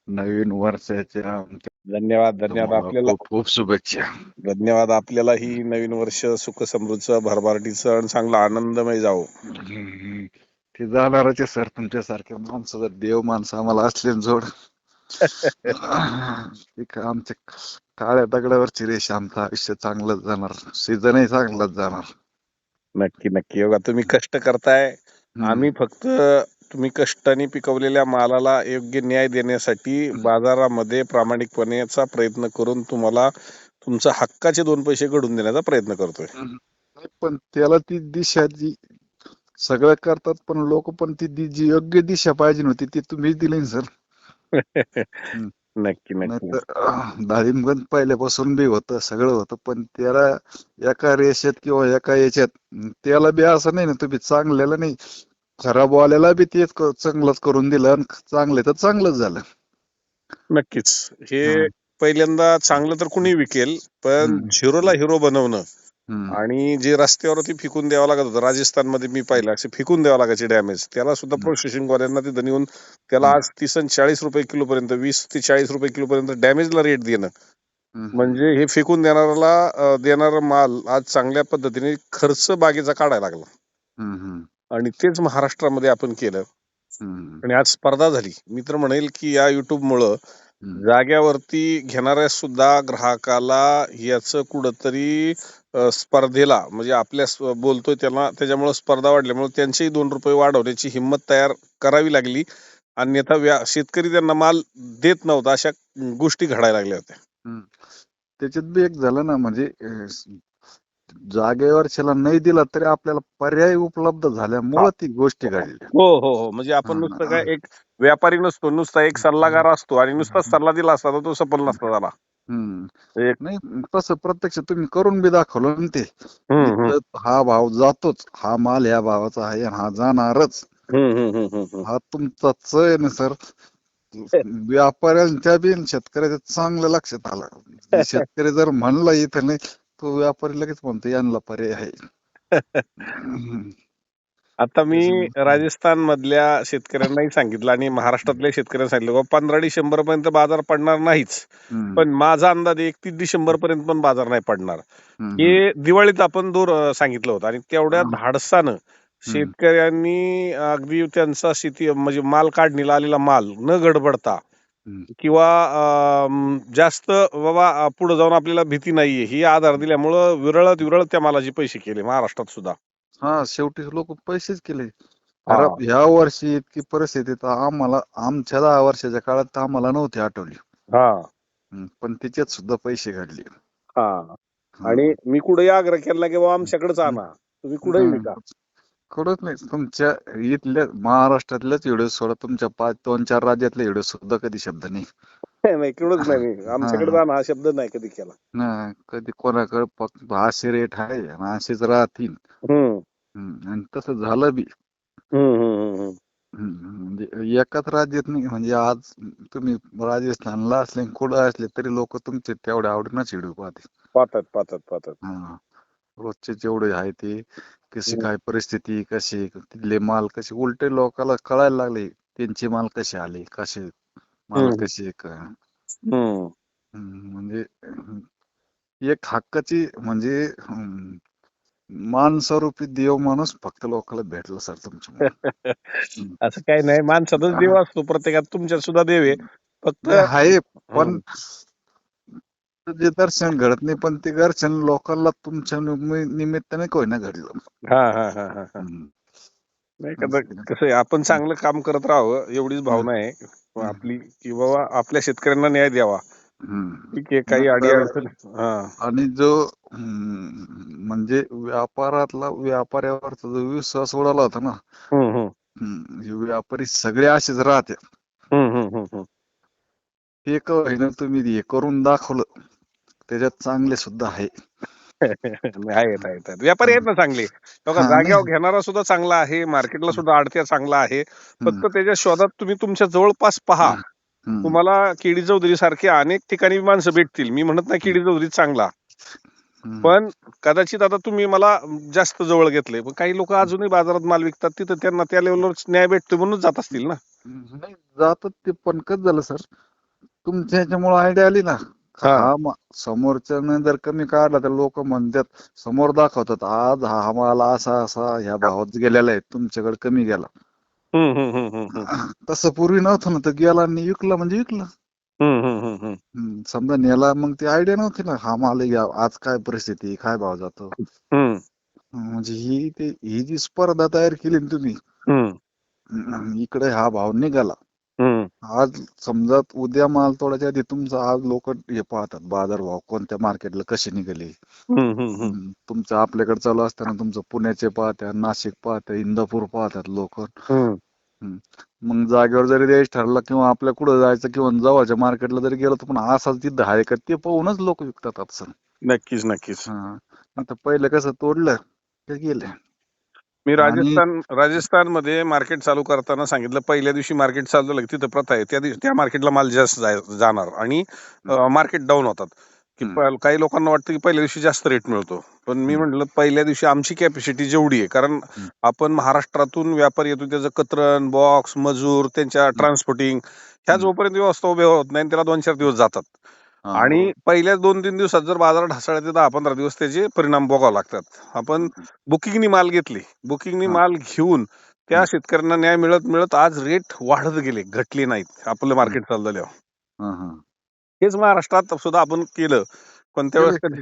नवीन वर्षाच्या धन्यवाद धन्यवाद तुम्हाला आपल्याला. खूप खूप शुभेच्छा. धन्यवाद आपल्याला. ही नवीन वर्ष सुख समृद्धीचं भरभराटीचं आणि चांगलं आनंदमय जावो. हम्म. ते जाणारच आहे सर. तुमच्यासारख्या माणसं जर देव माणसं आम्हाला असले न जोड ते का आमच्या काळ्या दगडावरची रेष आमचं आयुष्य चांगलंच जाणार, सीझनही चांगलाच जाणार. नक्की नक्की. बघा तुम्ही कष्ट करताय. आम्ही फक्त तुम्ही कष्टाने पिकवलेल्या मालाला योग्य न्याय देण्यासाठी बाजारामध्ये प्रामाणिकपणेचा प्रयत्न करून तुम्हाला तुमचा हक्काचे 2 पैसे घडून देण्याचा प्रयत्न करतोय. नाही, पण त्याला ती दिशा जी सगळं करतात, पण लोक पण ती जी योग्य दिशा पाहिजे होती ती तुम्हीच दिली ना सर. नक्की नाही नक्की. तर डाळिंबगंज पहिल्यापासून बी होतं, सगळं होतं, पण त्याला एका रेषेत किंवा एका याच्यात त्याला बी असं नाही ना, तुम्ही चांगल्याला नाही खराब वाल्याला बी तेच चांगलंच करून दिलं आणि चांगलं तर चांगलंच झालं. नक्कीच. हे पहिल्यांदा चांगलं तर कुणी विकेल, पण झिरोला हिरो बनवणं आणि जे रस्त्यावरती फेकून द्यावं लागत होतं, राजस्थानमध्ये मी पाहिलं असे फेकून द्यावं लागायचे डॅमेज, त्याला सुद्धा प्रोसेसिंग वाल्यांना तिथं नेऊन त्याला आज 30 आणि 40 रुपये किलो पर्यंत, 20 ते 40 रुपये किलो पर्यंत डॅमेजला रेट देणं, म्हणजे हे फेकून देणाऱ्याला देणारा माल आज चांगल्या पद्धतीने खर्च बागेचा काढायला लागला. आणि तेच महाराष्ट्रामध्ये आपण केलं आणि आज स्पर्धा झाली. मी तर म्हणेल की या युट्यूबमुळं जाग्यावरती घेणाऱ्या सुद्धा ग्राहकाला याचं कुठंतरी स्पर्धेला म्हणजे आपल्या बोलतोय त्याला त्याच्यामुळे स्पर्धा वाढल्यामुळे त्यांचेही 2 रुपये वाढवण्याची हिंमत तयार करावी लागली. अन्यथा शेतकरी त्यांना माल देत नव्हता. अशा गोष्टी घडायला लागल्या होत्या. त्याच्यात बी एक झालं ना, म्हणजे जागेवरच्याला नाही दिला तरी आपल्याला पर्याय उपलब्ध झाल्यामुळे ती गोष्टी घडल्या. हो हो हो. म्हणजे आपण नुसतं काय एक व्यापारी नसतो, नुसता एक सल्लागार असतो आणि नुसताच सल्ला दिला असता तर तो सफल नसता झाला. नाही तसं प्रत्यक्ष तुम्ही करून बी दाखवलं ना ते. इथं हा भाव जातोच, हा माल या भावाचा आहे, हा जाणारच, हा तुमचा आहे ना सर. व्यापाऱ्यांच्या बी शेतकऱ्याच्या चांगलं लक्षात आलं. शेतकरी जर म्हणला इथं नाही, तो व्यापारी लगेच म्हणतो यांना पर्याय आहे. आता मी राजस्थान मधल्या शेतकऱ्यांनाही सांगितलं आणि महाराष्ट्रातल्या शेतकऱ्यांना सांगितलं बाबा 15 डिसेंबर पर्यंत बाजार पडणार नाहीच, पण माझा अंदाज 31 डिसेंबर पर्यंत पण बाजार नाही पडणार. हे दिवाळीत आपण सांगितलं होतं आणि तेवढ्या धाडसानं शेतकऱ्यांनी अगदी त्यांचा शेती म्हणजे माल काढणीला आलेला माल न गडबडता किंवा जास्त बाबा पुढे जाऊन आपल्याला भीती नाहीये ही आधार दिल्यामुळं विरळत त्या मालाचे पैसे केले महाराष्ट्रात सुद्धा. हा, शेवटी लोक पैसेच केले. अरे ह्या वर्षी इतकी परिस्थिती तर आम्हाला आमच्या 10 वर्षाच्या काळात तर आम्हाला नव्हती आठवली. पण तिच्यात सुद्धा पैसे घडले. आणि मी कुठेही आग्रह केला की बाबा आमच्याकडेच आणा, तुम्ही कुठेही विका. कडत नाही. तुमच्या इथल्या महाराष्ट्रातल्याच व्हिडिओ सोडा, तुमच्या 2-4 राज्यातले व्हिडिओ सुद्धा कधी शब्द नाही. नाही केवढच नाही, आमच्याकडे जाणं हा शब्द नाही कधी केला. नाही कधी कोणाकडे फक्त असे रेट आहे आणि असेच राहतील. आणि तसं झालं बी. म्हणजे एकाच राज्यात नाही, म्हणजे आज तुम्ही राजस्थानला असले कुठं असले तरी लोक तुमचे तेवढ्या आवडीनच व्हिडिओ पाहतात. रोजचे जेवढे आहे ते कशी काय परिस्थिती, कशी तिथले माल कसे, उलटे लोकांना कळायला लागले त्यांचे माल कसे आले, कसे माल कसे म्हणजे एक हक्काची म्हणजे मानस्वरूपी देव माणूस फक्त लोकांना भेटला सर तुमच्या. असं काही नाही, माणसातच देव असतो, प्रत्येकात तुमच्यात सुद्धा देव आहे. फक्त आहे पण जे दर्शन घडत नाही, पण ते दर्शन लोकांना तुमच्या निमित्ताने कोणी ना घडलं. नाही कसं आहे, आपण चांगलं काम करत राहावं एवढीच भावना आहे आपली, की बाबा आपल्या शेतकऱ्यांना न्याय द्यावा. ठीक आहे, काही अडीअडचण. आणि जो म्हणजे व्यापाऱ्यावरचा जो विश्वास उडाला होता ना, व्यापारी सगळे असेच राहते. ते ना तुम्ही हे करून दाखवलं, त्याच्यात चांगले सुद्धा आहे. आहेत व्यापारी आहेत ना चांगले. बघा जाग्यावर घेणारा सुद्धा चांगला आहे, मार्केटला सुद्धा आडत्या चांगला आहे. फक्त त्याच्या शोधात तुम्ही तुमच्या जवळपास पहा, तुम्हाला केडी चौधरी सारखे अनेक ठिकाणी माणसं भेटतील. मी म्हणत नाही केडी चौधरी चांगला, पण कदाचित आता तुम्ही मला जास्त जवळ घेतले, पण काही लोक अजूनही बाजारात माल विकतात, तिथं त्यांना त्या लेवलवर न्याय भेटतो म्हणून जात असतील ना. नाही जातात ते, पण कसं झालं सर, तुमच्या ह्याच्यामुळे आयडिया आली ना. हा. समोरच्याने जर कमी काढला तर लोक म्हणतात, समोर दाखवतात आज हा माल असा असा ह्या भावात गेलेला आहे, तुमच्याकडे कमी गेला. हम्म, हम्म, हम्म, हम्म, हम्म. तसं पूर्वी नव्हतं ना, तर गेला आणि विकला म्हणजे विकला. हम्म, हम्म, हम्म, हम्म. समजा नेला, मग ती आयडिया नव्हती ना, हा माल आज काय परिस्थिती, काय भाव जातो. हम्म, म्हणजे ही जी स्पर्धा तयार केली ना तुम्ही, इकडे हा भाव निघाला. हम्म. आज समजा उद्या माल तोडायच्या आधी तुमचा आज लोक हे पाहतात बाजार भाव कोणत्या मार्केटला कसे निघाले. हम्म, हम्म, हम्म. तुमचं आपल्याकडे चालू असताना तुमचं पुण्याचे पाहतात, नाशिक पाहतात, इंदापूर पाहतात लोक. मग जागेवर जरी द्यायचं ठरलं किंवा आपल्या कुठं जायचं किंवा जवळच्या मार्केटला जरी गेलो तर पण असाच तिथं आहे का ते पाहूनच लोक विकतात आता. नक्कीच नक्कीच. आता पहिलं कसं तोडलं ते गेले. मी आणि राजस्थान मध्ये मार्केट चालू करताना सांगितलं, पहिल्या दिवशी मार्केट चालू झालं की तिथं प्रथा आहे त्या दिवशी त्या मार्केटला माल जास्त जाणार आणि मार्केट डाऊन होतात. की काही लोकांना वाटतं की पहिल्या दिवशी जास्त रेट मिळतो, पण मी म्हटलं पहिल्या दिवशी आमची कॅपॅसिटी जेवढी आहे, कारण आपण महाराष्ट्रातून व्यापारी येतो, त्याचं कतरण बॉक्स मजूर त्यांच्या ट्रान्सपोर्टिंग ह्या जोपर्यंत व्यवस्था उभ्या होत नाही त्याला 2-4 दिवस जातात. आणि पहिल्या 2-3 दिवसात जर बाजार ढासळला तर 10-15 दिवस त्याचे परिणाम भोगावे लागतात. आपण बुकिंगनी माल घेतली, बुकिंगनी माल घेऊन त्या शेतकऱ्यांना न्याय मिळत मिळत आज रेट वाढत गेले, घटले नाहीत आपलं मार्केट चालू झाल्यावर. हेच महाराष्ट्रात सुद्धा आपण केलं, पण त्यावेळेस कधी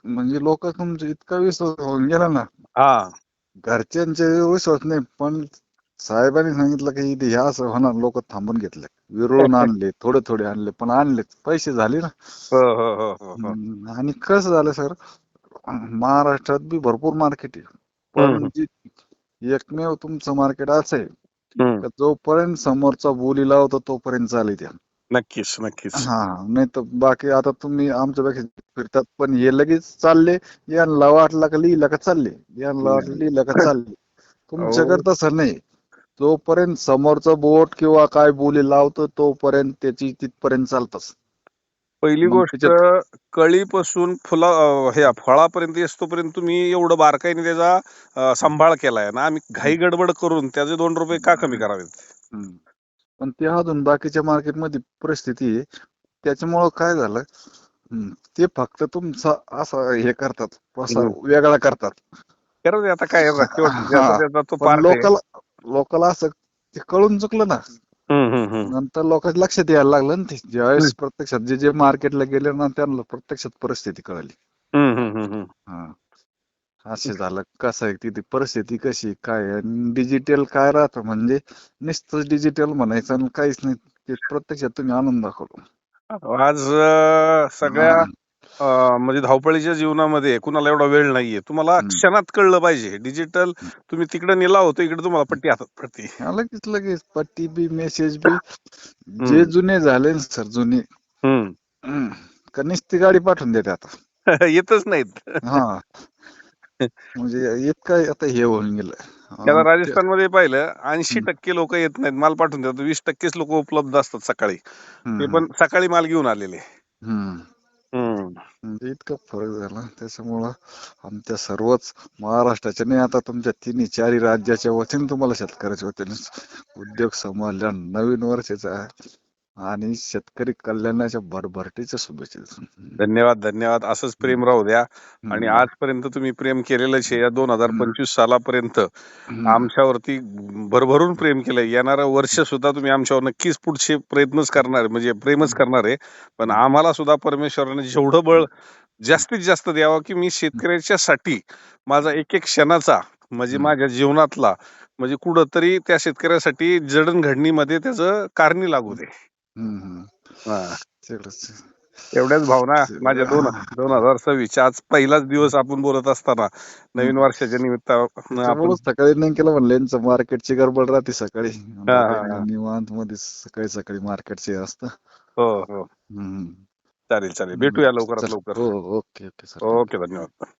म्हणजे लोक तुमचा इतका विश्वास होऊन गेला ना. घरच्यांचे विश्वास नाही, पण साहेबांनी सांगितलं की इथे ह्या असं होणार, लोक थांबून घेतले, विरळून आणले, थोडे थोडे आणले, पण आणले, पैसे झाले ना. आणि कसं झालं सर, महाराष्ट्रात बी भरपूर मार्केट आहे, पण एकमेव तुमचं मार्केट असं आहे का जोपर्यंत समोरचा बोली लावतो तोपर्यंत चालेल त्या. नक्कीच नक्कीच. नाही तर बाकी आता तुम्ही आमच्यापेक्षा फिरतात, पण हे लगेच चालले, यांना वाटलं का लिहिलं का चालले, यांना वाटलं लिहिलं का चालले. तुमच्याकडे तसं नाही, जोपर्यंत समोरचा बोट किंवा काय बोली लावतो तोपर्यंत त्याची तिथपर्यंत चालतच. पहिली गोष्ट, कळीपासून फळापर्यंत येतोपर्यंत तुम्ही एवढं बारकाईने त्याचा सांभाळ केलाय ना. आम्ही घाई गडबड करून त्याचे 2 रुपये का कमी करावेत. पण ते अजून बाकीच्या मार्केटमध्ये परिस्थिती आहे, त्याच्यामुळं काय झालं, ते फक्त तुमचा असं हे करतात, प्रसार वेगळा करतात. खरंच आता काय तो पण पार्ट आहे. लोकांना असं ते कळून चुकलं ना, नंतर लोकांच्या लक्षात यायला लागलं ना. ते ज्यावेळेस प्रत्यक्षात जे मार्केटला गेले ना त्यांना प्रत्यक्षात परिस्थिती कळली. असे झालं, कसं आहे तिथे परिस्थिती कशी काय, डिजिटल काय राहतं म्हणजे नुसतं डिजिटल म्हणायचं आणि काहीच नाही, ते प्रत्यक्षात तुम्ही आणून दाखवलं. आज सगळ्या म्हणजे धावपळीच्या जीवनामध्ये कुणाला एवढा वेळ नाहीये. तुम्हाला क्षणात कळलं पाहिजे. डिजिटल तुम्ही तिकडे नेला होतो, इकडे तुम्हाला पट्टी हातात पडते. लगेच पट्टी बी मेसेज बी. जे जुने झाले ना सर, जुने का नुसती गाडी पाठवून देते आता. येतच नाहीत. म्हणजे इतकं आता हे होऊन गेलं. त्याला राजस्थानमध्ये पाहिलं 80% लोक येत नाहीत, माल पाठवून देतात. 20%च लोक उपलब्ध असतात सकाळी, ते पण सकाळी माल घेऊन आलेले. म्हणजे इतका फरक झाला. त्याच्यामुळं आमच्या सर्वच महाराष्ट्राच्या नाही, आता तुमच्या 3-4 राज्याच्या वतीने तुम्हाला शेतकऱ्याच्या वतीने उद्योग समूहाला नवीन वर्षाचा आणि शेतकरी कल्याणाच्या भरभराटीच्या शुभेच्छा. धन्यवाद धन्यवाद. असंच प्रेम राहू द्या. आणि आजपर्यंत तुम्ही प्रेम केलेलंच आहे. या 2025 सालापर्यंत आमच्यावरती भरभरून प्रेम केलंय. येणारं वर्ष सुद्धा तुम्ही आमच्यावर नक्कीच पुढचे प्रयत्नच करणार, म्हणजे प्रेमच करणार आहे. पण आम्हाला सुद्धा परमेश्वराने जेवढं बळ जास्तीत जास्त द्यावं की मी शेतकऱ्याच्या साठी माझा एक एक क्षणाचा, म्हणजे माझ्या जीवनातला, म्हणजे कुठंतरी त्या शेतकऱ्यासाठी जडणघडणीमध्ये त्याचं कारणी लागू दे. एवढ्याच भावना माझ्या 2026 आज पहिलाच दिवस आपण बोलत असताना नवीन वर्षाच्या निमित्तानं आपण सकाळी नाही केलं म्हणलं, यांचं मार्केटची गडबड राहते सकाळी, निवांत मध्ये सकाळी मार्केटचे असतं. हो चालेल भेटूया लवकरात लवकर. Okay sir. ओके, धन्यवाद.